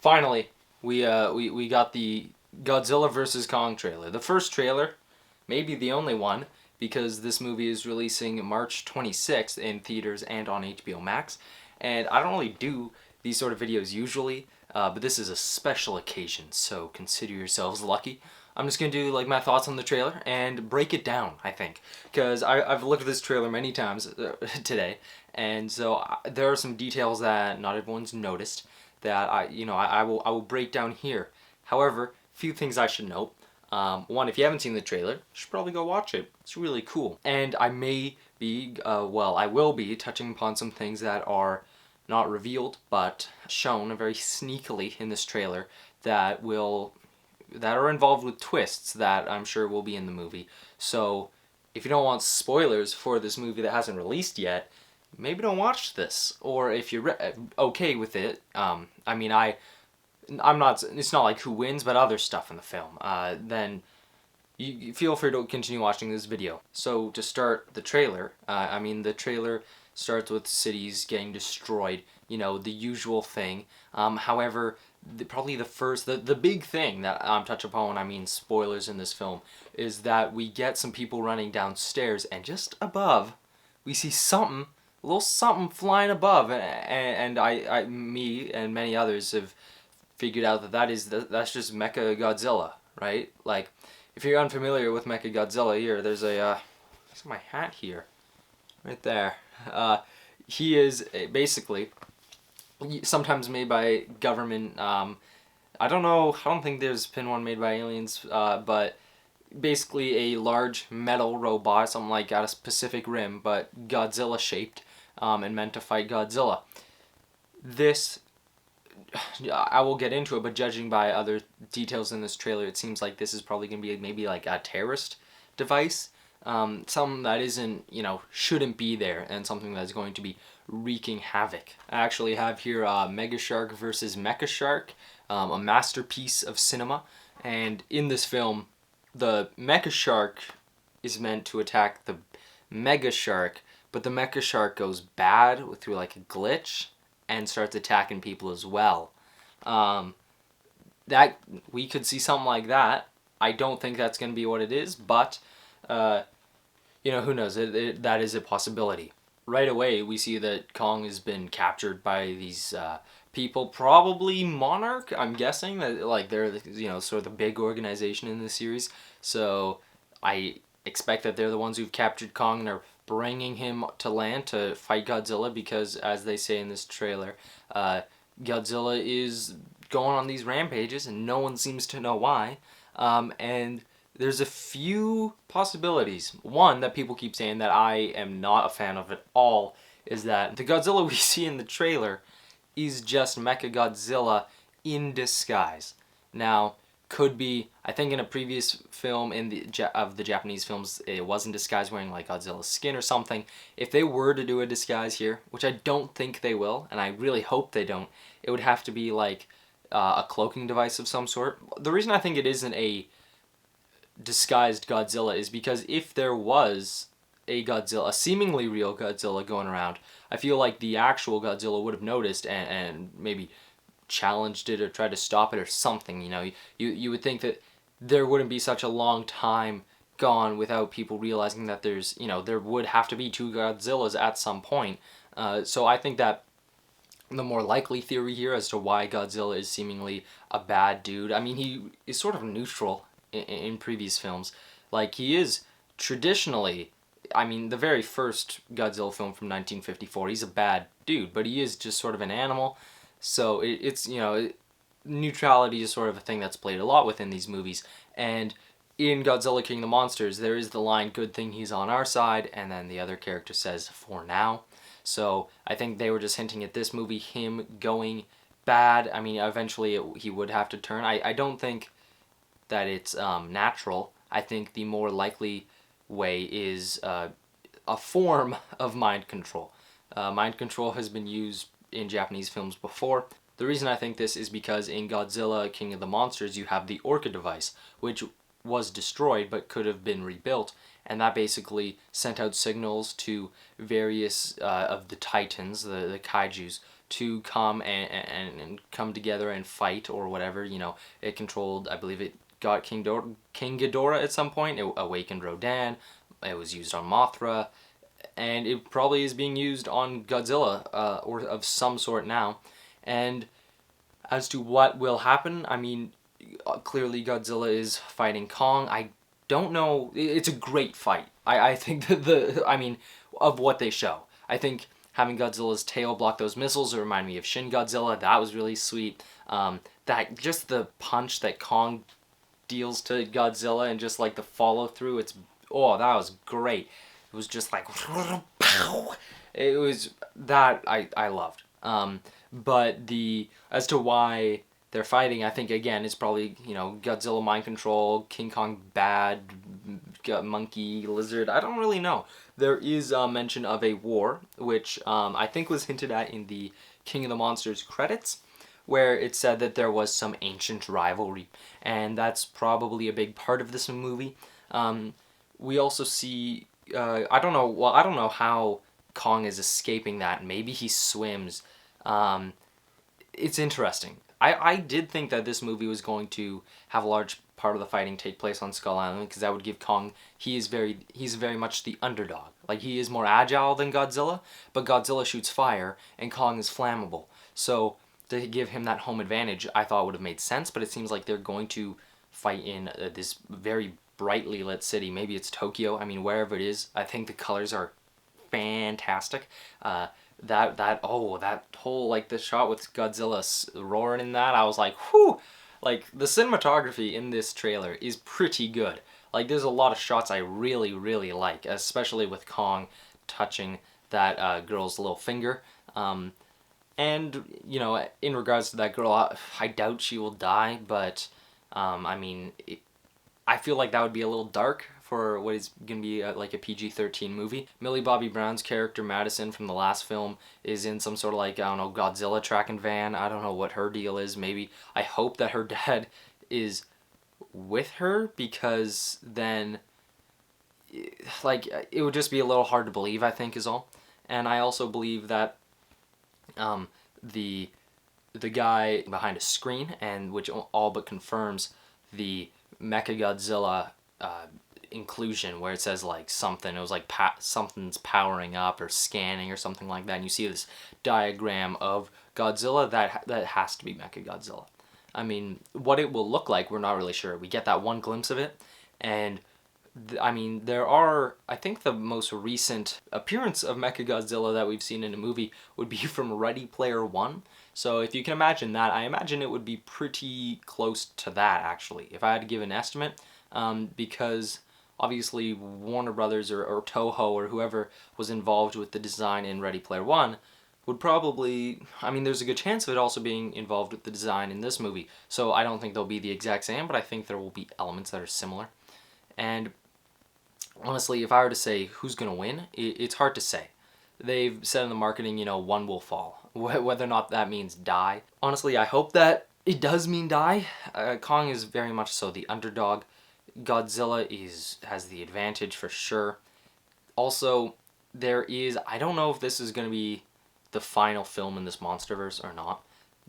Finally, we got the Godzilla vs. Kong trailer. The first trailer, maybe the only one, because this movie is releasing March 26th in theaters and on HBO Max. And I don't really do these sort of videos usually, but this is a special occasion, so consider yourselves lucky. I'm just gonna do like my thoughts on the trailer and break it down, I think, because I've looked at this trailer many times today, and so there are some details that not everyone's noticed that I will break down here. However, few things I should note. One, if you haven't seen the trailer, you should probably go watch it. It's really cool. And I may be, I will be touching upon some things that are not revealed, but shown very sneakily in this trailer that are involved with twists that I'm sure will be in the movie. So, if you don't want spoilers for this movie that hasn't released yet, maybe don't watch this. Or if you're okay with it, I'm not. It's not like who wins, but other stuff in the film. Then you feel free to continue watching this video. So to start the trailer, the trailer starts with cities getting destroyed. You know, the usual thing. However, probably the big thing that I'm touching upon when I mean spoilers in this film is that we get some people running downstairs, and just above, we see something, a little something flying above, and me and many others have figured out that that's just Mecha Godzilla, right? Like, if you're unfamiliar with Mecha Godzilla, there's my hat here, right there. He is basically sometimes made by government. I don't know. I don't think there's been one made by aliens, but basically a large metal robot, something like out of Pacific Rim, but Godzilla shaped, and meant to fight Godzilla. This, I will get into it, but judging by other details in this trailer, it seems like this is probably going to be maybe like a terrorist device. Something that isn't, shouldn't be there, and something that's going to be wreaking havoc. I actually have here Mega Shark versus Mecha Shark, a masterpiece of cinema. And in this film, the Mecha Shark is meant to attack the Mega Shark, but the Mecha Shark goes bad through like a glitch and starts attacking people as well. That we could see something like that. I don't think that's going to be what it is, but who knows? That is a possibility. Right away, we see that Kong has been captured by these people, probably Monarch. I'm guessing that they're sort of the big organization in this series. So I expect that they're the ones who've captured Kong and are bringing him to land to fight Godzilla, because, as they say in this trailer, Godzilla is going on these rampages and no one seems to know why. And there's a few possibilities. One that people keep saying that I am not a fan of at all is that the Godzilla we see in the trailer is just Mechagodzilla in disguise. Now, could be, I think in a previous film of the Japanese films, it was in disguise wearing like Godzilla's skin or something. If they were to do a disguise here, which I don't think they will, and I really hope they don't, it would have to be like a cloaking device of some sort. The reason I think it isn't a disguised Godzilla is because if there was a Godzilla, a seemingly real Godzilla going around, I feel like the actual Godzilla would have noticed and maybe challenged it or tried to stop it or something. You would think that there wouldn't be such a long time gone without people realizing that there would have to be two Godzillas at some point. So I think that the more likely theory here as to why Godzilla is seemingly a bad dude, he is sort of neutral in previous films. Like, he is traditionally, the very first Godzilla film from 1954, he's a bad dude, but he is just sort of an animal. So it's neutrality is sort of a thing that's played a lot within these movies. And in Godzilla King of the Monsters, there is the line, "Good thing he's on our side," and then the other character says, "For now." So I think they were just hinting at this movie, him going bad. Eventually he would have to turn. I don't think that it's natural. I think the more likely way is a form of mind control. Mind control has been used in Japanese films before. The reason I think this is because in Godzilla King of the Monsters, you have the Orca device, which was destroyed but could have been rebuilt, and that basically sent out signals to various of the titans, the kaijus, to come and come together and fight or whatever. You know, it controlled, I believe it got King Ghidorah at some point. It awakened Rodan. It was used on Mothra, and it probably is being used on Godzilla or of some sort now. And as to what will happen, I mean, clearly Godzilla is fighting Kong. I don't know. It's a great fight. I think that I mean, of what they show. I think having Godzilla's tail block those missiles remind me of Shin Godzilla. That was really sweet. That just the punch that Kong deals to Godzilla and just like the follow through. That was great. It was just like it was that I loved. But as to why they're fighting, I think again it's probably, you know, Godzilla mind control, King Kong bad, monkey, lizard. I don't really know. There is a mention of a war, which I think was hinted at in the King of the Monsters credits, where it said that there was some ancient rivalry, and that's probably a big part of this movie. We also see I don't know. Well, I don't know how Kong is escaping that. Maybe he swims. It's interesting. I did think that this movie was going to have a large part of the fighting take place on Skull Island, because that would give Kong, he's very much the underdog. Like, he is more agile than Godzilla, but Godzilla shoots fire and Kong is flammable. So to give him that home advantage, I thought would have made sense, but it seems like they're going to fight in this very brightly lit city. Maybe it's Tokyo. I mean, wherever it is, I think the colors are fantastic. That whole, like, the shot with Godzilla roaring in that, I was like, whew! Like, the cinematography in this trailer is pretty good. Like, there's a lot of shots I really, really like, especially with Kong touching that girl's little finger. And, you know, in regards to that girl, I doubt she will die, but, I mean, I feel like that would be a little dark for what is going to be like a PG-13 movie. Millie Bobby Brown's character, Madison, from the last film, is in some sort of, like, I don't know, Godzilla tracking van. I don't know what her deal is. Maybe, I hope that her dad is with her, because then, like, it would just be a little hard to believe, I think, is all. And I also believe that the guy behind a screen, and which all but confirms the Mechagodzilla inclusion, where it says like something, it was like something's powering up or scanning or something like that, and you see this diagram of Godzilla, that has to be Mechagodzilla. I mean, what it will look like, we're not really sure. We get that one glimpse of it, and I mean, I think the most recent appearance of Mechagodzilla that we've seen in a movie would be from Ready Player One. So if you can imagine that, I imagine it would be pretty close to that, actually, if I had to give an estimate, because obviously Warner Brothers or Toho or whoever was involved with the design in Ready Player One would probably, I mean, there's a good chance of it also being involved with the design in this movie. So I don't think they'll be the exact same, but I think there will be elements that are similar. And honestly, if I were to say who's going to win, it's hard to say. They've said in the marketing, you know, one will fall. Whether or not that means die. Honestly, I hope that it does mean die. Kong is very much so the underdog. Godzilla has the advantage for sure. Also, I don't know if this is going to be the final film in this MonsterVerse or not.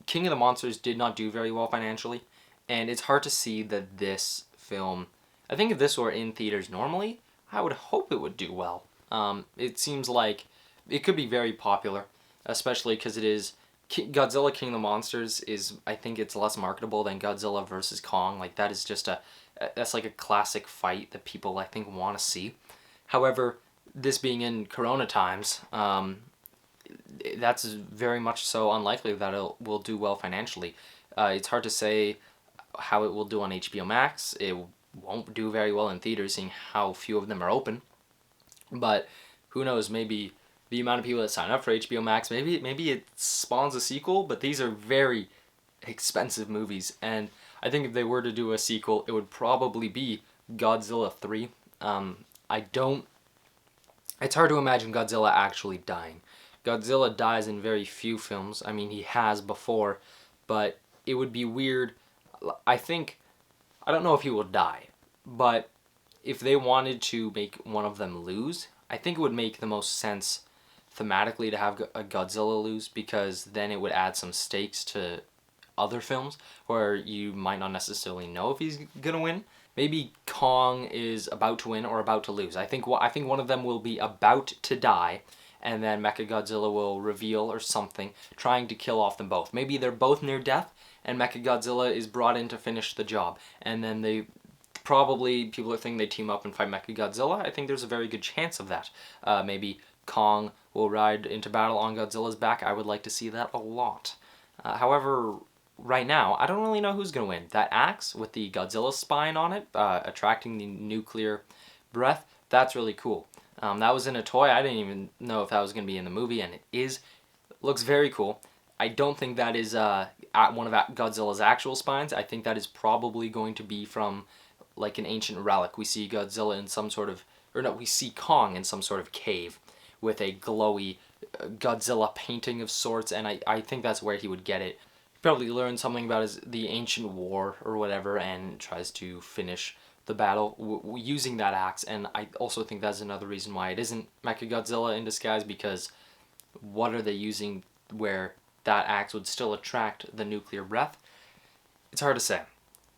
King of the Monsters did not do very well financially, and it's hard to see that this film, I think if this were in theaters normally, I would hope it would do well. It seems like it could be very popular, especially because it is Godzilla King of the Monsters is, I think it's less marketable than Godzilla versus Kong. Like, that is just that's like a classic fight that people, I think, want to see. However, this being in Corona times, that's very much so unlikely that it will do well financially. It's hard to say how it will do on HBO Max. It won't do very well in theaters, seeing how few of them are open. But who knows, maybe the amount of people that sign up for HBO Max, maybe it spawns a sequel, but these are very expensive movies, and I think if they were to do a sequel, it would probably be Godzilla 3. It's hard to imagine Godzilla actually dying. Godzilla dies in very few films. I mean, he has before, but it would be weird. I don't know if he will die, but if they wanted to make one of them lose, I think it would make the most sense thematically to have a Godzilla lose, because then it would add some stakes to other films where you might not necessarily know if he's gonna win. Maybe Kong is about to win or about to lose. I think one of them will be about to die, and then Mechagodzilla will reveal or something, trying to kill off them both. Maybe they're both near death, and Mechagodzilla is brought in to finish the job, and then people are thinking they team up and fight Mechagodzilla. I think there's a very good chance of that. Maybe Kong will ride into battle on Godzilla's back. I would like to see that a lot. However, right now, I don't really know who's going to win. That axe with the Godzilla spine on it, attracting the nuclear breath, that's really cool. That was in a toy. I didn't even know if that was going to be in the movie, and it is. It looks very cool. I don't think that is one of Godzilla's actual spines. I think that is probably going to be from like an ancient relic. We see Godzilla in some sort of, or no, we see Kong in some sort of cave with a glowy Godzilla painting of sorts, and I think that's where he would get it. He probably learned something about the ancient war or whatever, and tries to finish the battle using that axe. And I also think that's another reason why it isn't Mechagodzilla in disguise, because what are they using where that axe would still attract the nuclear breath? It's hard to say.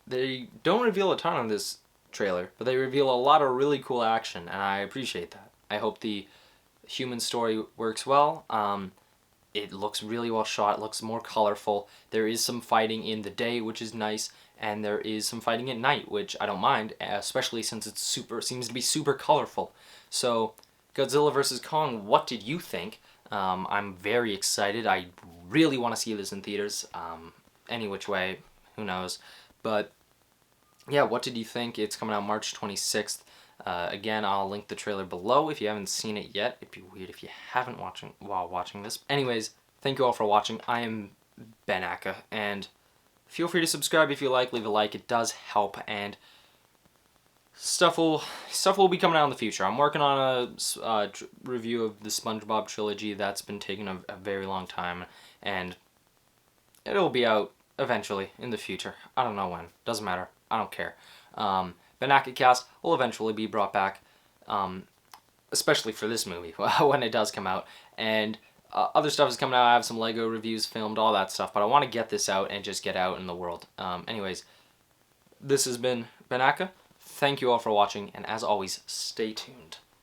They don't reveal a ton on this trailer, but they reveal a lot of really cool action, and I appreciate that. I hope the human story works well. It looks really well shot. It looks more colorful. There is some fighting in the day, which is nice, and there is some fighting at night, which I don't mind, especially since it seems to be super colorful. So, Godzilla vs. Kong, what did you think? I'm very excited. I really want to see this in theaters. Any which way, who knows. But yeah, what did you think? It's coming out March 26th. Again, I'll link the trailer below if you haven't seen it yet. It'd be weird if you haven't while watching this. Anyways, thank you all for watching. I am Ben Aka, and feel free to subscribe if you like. Leave a like. It does help, and stuff will be coming out in the future. I'm working on a review of the SpongeBob trilogy. That's been taking a very long time, and it'll be out eventually in the future. I don't know when. Doesn't matter. I don't care. Banaka Cast will eventually be brought back, especially for this movie when it does come out. And other stuff is coming out. I have some Lego reviews filmed, all that stuff. But I want to get this out and just get out in the world. Anyways, this has been Banaka. Thank you all for watching, and as always, stay tuned.